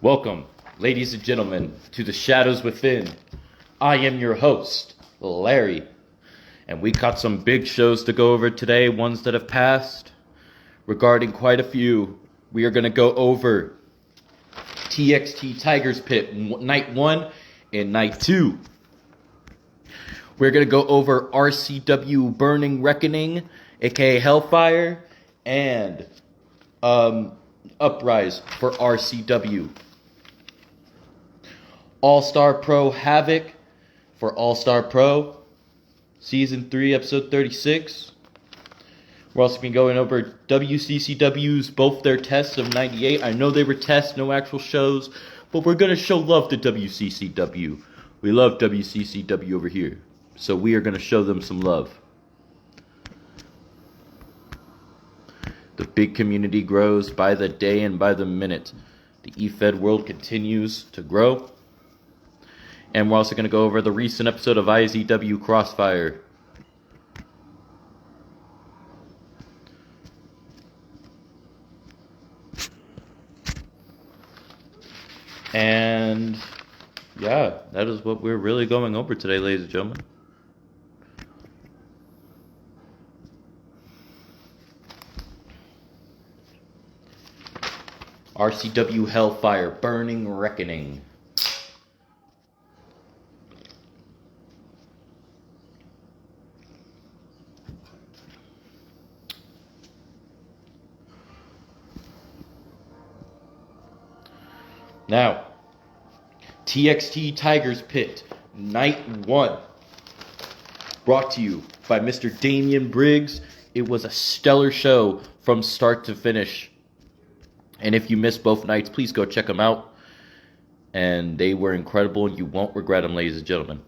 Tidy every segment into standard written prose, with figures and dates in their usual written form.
Welcome, ladies and gentlemen, to the Shadows Within. I am your host, Larry, and we got some big shows to go over today, ones that have passed. Regarding quite a few, we are going to go over TXT Tigers Pit Night 1 and Night 2. We're going to go over RCW Burning Reckoning, aka Hellfire, and Uprise for RCW. All-Star Pro Havoc for All-Star Pro, Season 3, Episode 36. We're also going to be going over WCCW's, both their tests of 98. I know they were tests, no actual shows, but we're going to show love to WCCW. We love WCCW over here, so we are going to show them some love. The big community grows by the day and by the minute. The eFed world continues to grow. And we're also going to go over the recent episode of IZW Crossfire. And yeah, that is what we're really going over today, ladies and gentlemen. RCW Hellfire Burning Reckoning. Now, TXT Tigers Pit, Night 1. Brought to you by Mr. Damian Briggs. It was a stellar show from start to finish. And if you missed both nights, please go check them out. And they were incredible, and you won't regret them, ladies and gentlemen.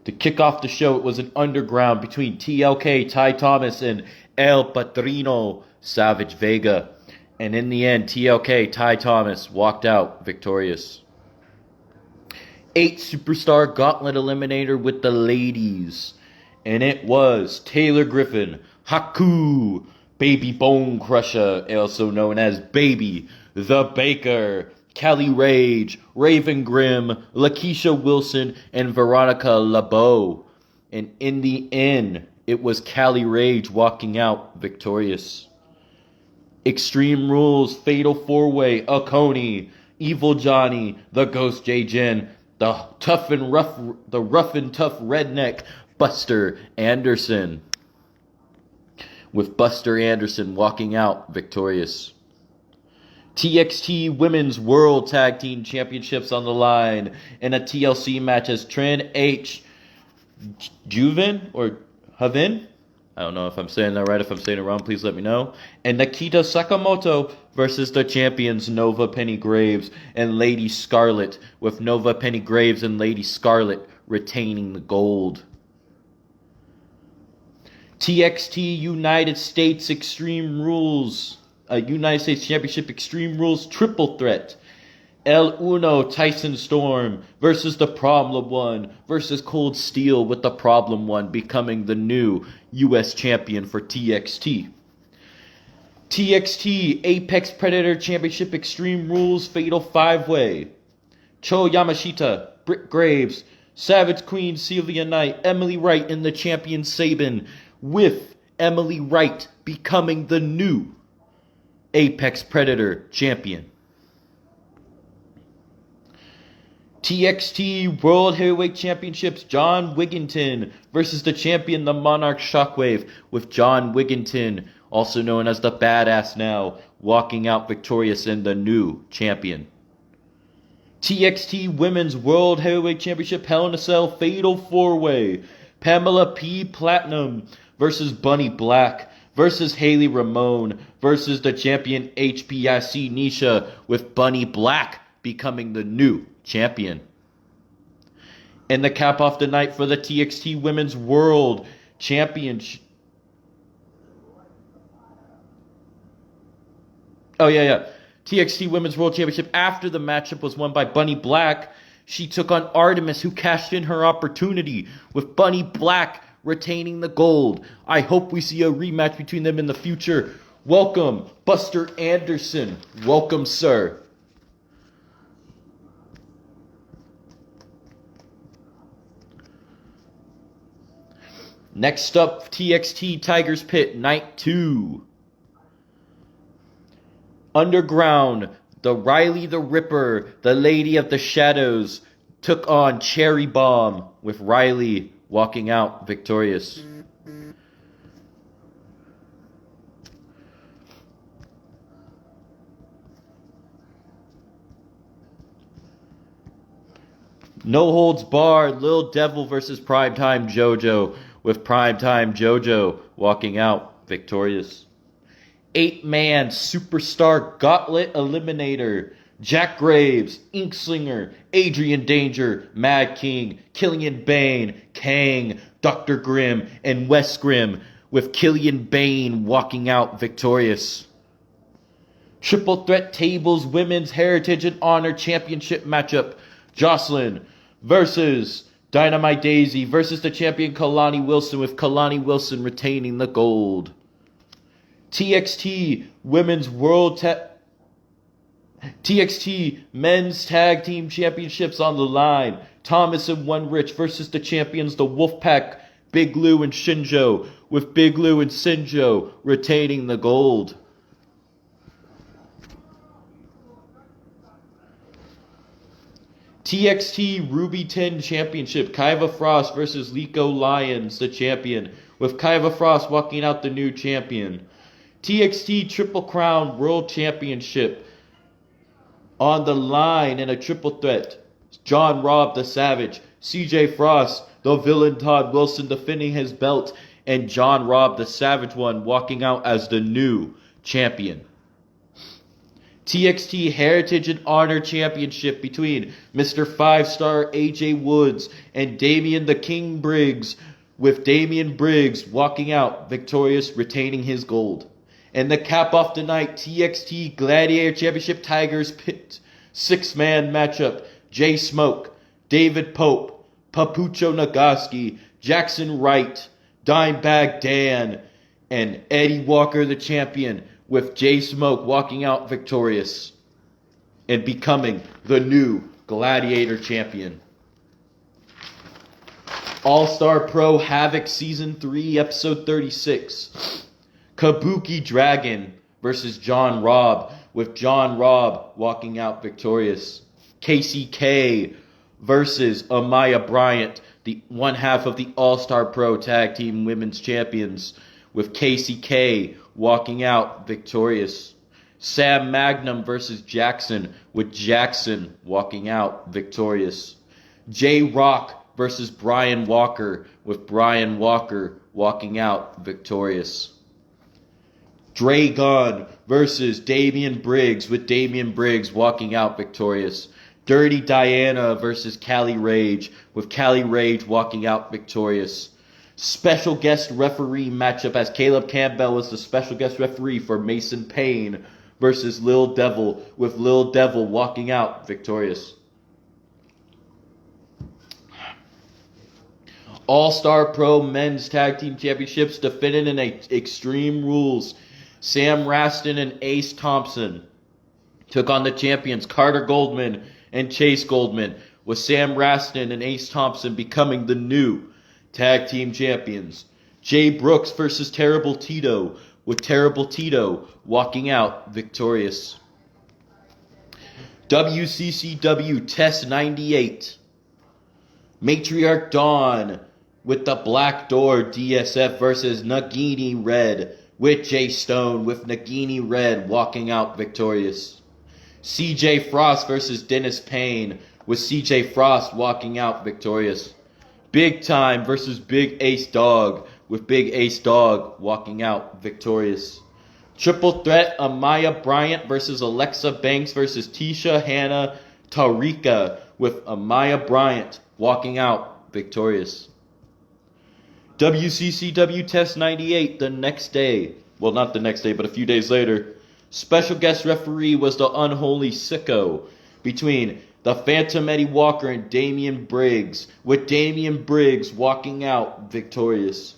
To kick off the show, it was an underground between TLK, Ty Thomas, and El Patrino, Savage Vega. And in the end, TLK, Ty Thomas, walked out victorious. 8 Superstar Gauntlet Eliminator with the ladies. And it was Taylor Griffin, Haku, Baby Bone Crusher, also known as Baby, The Baker, Kelly Rage, Raven Grimm, Lakeisha Wilson, and Veronica LeBeau. And in the end, it was Kelly Rage walking out victorious. Extreme Rules, Fatal 4-Way, Oconee, Evil Johnny, The Ghost J-Gen, the rough and tough redneck Buster Anderson. With Buster Anderson walking out victorious. TXT Women's World Tag Team Championships on the line in a TLC match as Trin H. Juven or Havin? I don't know if I'm saying that right. If I'm saying it wrong, please let me know. And Nikita Sakamoto versus the champions Nova Penny Graves and Lady Scarlet, with Nova Penny Graves and Lady Scarlet retaining the gold. TXT United States Extreme Rules, United States Championship Extreme Rules Triple Threat. El Uno Tyson Storm versus the Problem One versus Cold Steel, with the Problem One becoming the new U.S. champion for TXT. TXT Apex Predator Championship Extreme Rules Fatal 5-Way. Cho Yamashita, Britt Graves, Savage Queen Sylvia Knight, Emily Wright, and the champion Sabin, with Emily Wright becoming the new Apex Predator champion. TXT World Heavyweight Championships, John Wigginton versus the champion, the Monarch Shockwave, with John Wigginton, also known as the Badass now, walking out victorious and the new champion. TXT Women's World Heavyweight Championship Hell in a Cell Fatal 4-Way, Pamela P. Platinum versus Bunny Black versus Haley Ramone versus the champion HBIC Nisha, with Bunny Black becoming the new champion. And the cap off the night for the TXT Women's World Championship. TXT Women's World Championship, after the matchup was won by Bunny Black, she took on Artemis, who cashed in her opportunity, with Bunny Black retaining the gold. I hope we see a rematch between them in the future. Welcome, Buster Anderson. Welcome, sir. Next up, TXT Tigers Pit, Night 2. Underground, the Riley the Ripper, the Lady of the Shadows, took on Cherry Bomb, with Riley walking out victorious. No Holds Barred, Lil Devil versus Primetime JoJo, with Primetime JoJo walking out victorious. 8-man Superstar Gauntlet Eliminator, Jack Graves, Inkslinger, Adrian Danger, Mad King, Killian Bane, Kang, Dr. Grimm, and Wes Grimm, with Killian Bane walking out victorious. Triple Threat Tables Women's Heritage and Honor Championship matchup, Jocelyn versus Dynamite Daisy versus the champion Kalani Wilson, with Kalani Wilson retaining the gold. TXT Men's Tag Team Championships on the line. Thomas and One Rich versus the champions, the Wolfpack, Big Lou and Shinjo, with Big Lou and Shinjo retaining the gold. TXT Ruby 10 Championship, Kaiva Frost versus Lico Lyons, the champion, with Kaiva Frost walking out the new champion. TXT Triple Crown World Championship on the line in a triple threat. John Robb the Savage, CJ Frost, the villain Todd Wilson defending his belt, and John Robb the Savage One walking out as the new champion. TXT Heritage and Honor Championship between Mr. 5-Star AJ Woods and Damian the King Briggs, with Damian Briggs walking out victorious, retaining his gold. And the cap off the night, TXT Gladiator Championship Tigers Pit 6-man matchup, Jay Smoke, David Pope, Papucho Nagaski, Jackson Wright, Dimebag Dan, and Eddie Walker the champion, with Jay Smoke walking out victorious and becoming the new Gladiator champion. All-Star Pro Havoc Season 3, Episode 36. Kabuki Dragon versus John Robb, with John Robb walking out victorious. KCK versus Amaya Bryant, the one half of the All-Star Pro Tag Team Women's Champions, with KCK walking out victorious. Sam Magnum versus Jackson, with Jackson walking out victorious. J-Rock versus Brian Walker, with Brian Walker walking out victorious. Dragon versus Damian Briggs, with Damian Briggs walking out victorious. Dirty Diana versus Callie Rage, with Callie Rage walking out victorious. Special guest referee matchup, as Caleb Campbell was the special guest referee for Mason Payne versus Lil Devil, with Lil Devil walking out victorious. All-Star Pro Men's Tag Team Championships defended in Extreme Rules. Sam Raston and Ace Thompson took on the champions Carter Goldman and Chase Goldman, with Sam Raston and Ace Thompson becoming the new tag team champions. Jay Brooks versus Terrible Tito, with Terrible Tito walking out victorious. WCCW Test 98. Matriarch Dawn with the Black Door DSF versus Nagini Red, with Jay Stone, with Nagini Red walking out victorious. CJ Frost versus Dennis Payne, with CJ Frost walking out victorious. Big Time versus Big Ace Dog, with Big Ace Dog walking out victorious. Triple Threat Amaya Bryant versus Alexa Banks versus Tisha Hannah Tarika, with Amaya Bryant walking out victorious. WCCW Test 98 the next day. Well, not the next day, but a few days later. Special guest referee was the Unholy Sicko between the Phantom Eddie Walker and Damian Briggs, with Damian Briggs walking out victorious.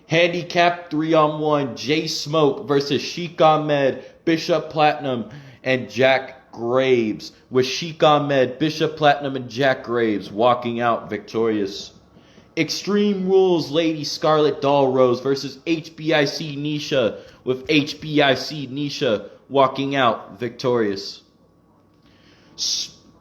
Handicap 3-on-1, Jay Smoke versus Sheik Ahmed, Bishop Platinum, and Jack Graves, with Sheik Ahmed, Bishop Platinum, and Jack Graves walking out victorious. Extreme Rules Lady Scarlet Doll Rose versus HBIC Nisha, with HBIC Nisha walking out victorious.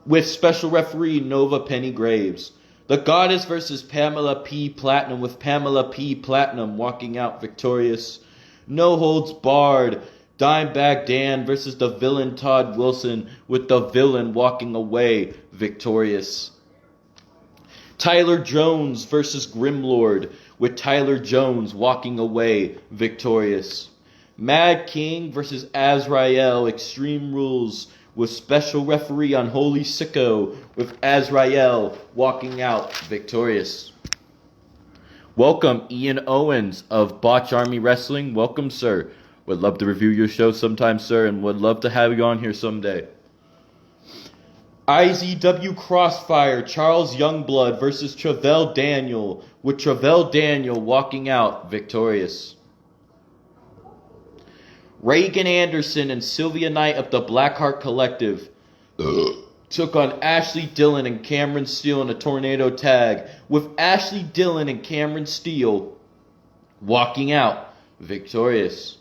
With special referee Nova Penny Graves. The Goddess versus Pamela P. Platinum, with Pamela P. Platinum walking out victorious. No Holds Barred, Dimebag Dan versus the Villain Todd Wilson, with the Villain walking away victorious. Tyler Jones versus Grimlord, with Tyler Jones walking away victorious. Mad King versus Azrael, Extreme Rules, with special referee Unholy Sicko, with Azrael walking out victorious. Welcome, Ian Owens of Botch Army Wrestling. Welcome, sir. Would love to review your show sometime, sir, and would love to have you on here someday. IZW Crossfire, Charles Youngblood versus Travell Daniel, with Travell Daniel walking out victorious. Reagan Anderson and Sylvia Knight of the Blackheart Collective took on Ashley Dillon and Cameron Steele in a tornado tag, with Ashley Dillon and Cameron Steele walking out victorious.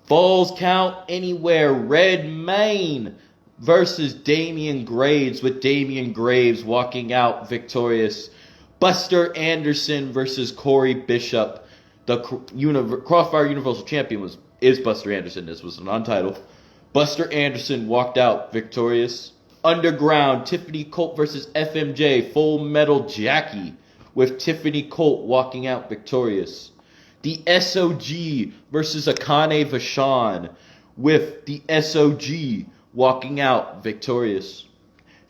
Falls Count Anywhere, Red Mane versus Damian Graves, with Damian Graves walking out victorious. Buster Anderson versus Corey Bishop. The Crossfire Universal Champion is Buster Anderson. This was a non-title. Buster Anderson walked out victorious. Underground, Tiffany Colt versus FMJ, Full Metal Jackie, with Tiffany Colt walking out victorious. The SOG versus Akane Vachon, with the SOG walking out victorious.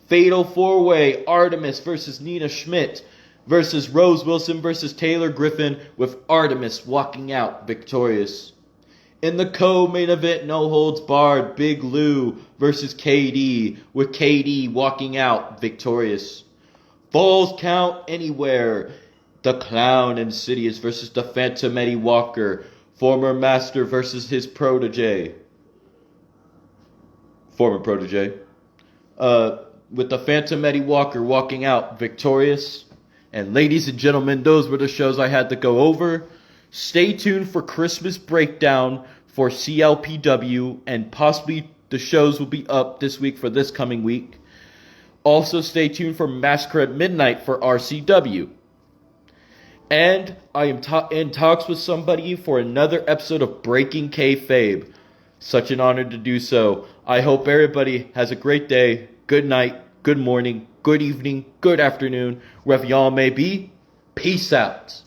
Fatal 4-Way, Artemis versus Nina Schmidt versus Rose Wilson versus Taylor Griffin, with Artemis walking out victorious. In the co-main event, No Holds Barred, Big Lou versus KD, with KD walking out victorious. Falls Count Anywhere, The Clown Insidious versus the Phantom Eddie Walker, former master versus his protege. Former protege. With the Phantom Eddie Walker walking out victorious. And ladies and gentlemen, those were the shows I had to go over. Stay tuned for Christmas Breakdown for CLPW, and possibly the shows will be up this week for this coming week. Also stay tuned for Massacre at Midnight for RCW. And I am in talks with somebody for another episode of Breaking Kayfabe. Such an honor to do so. I hope everybody has a great day, good night, good morning, good evening, good afternoon, wherever y'all may be. Peace out.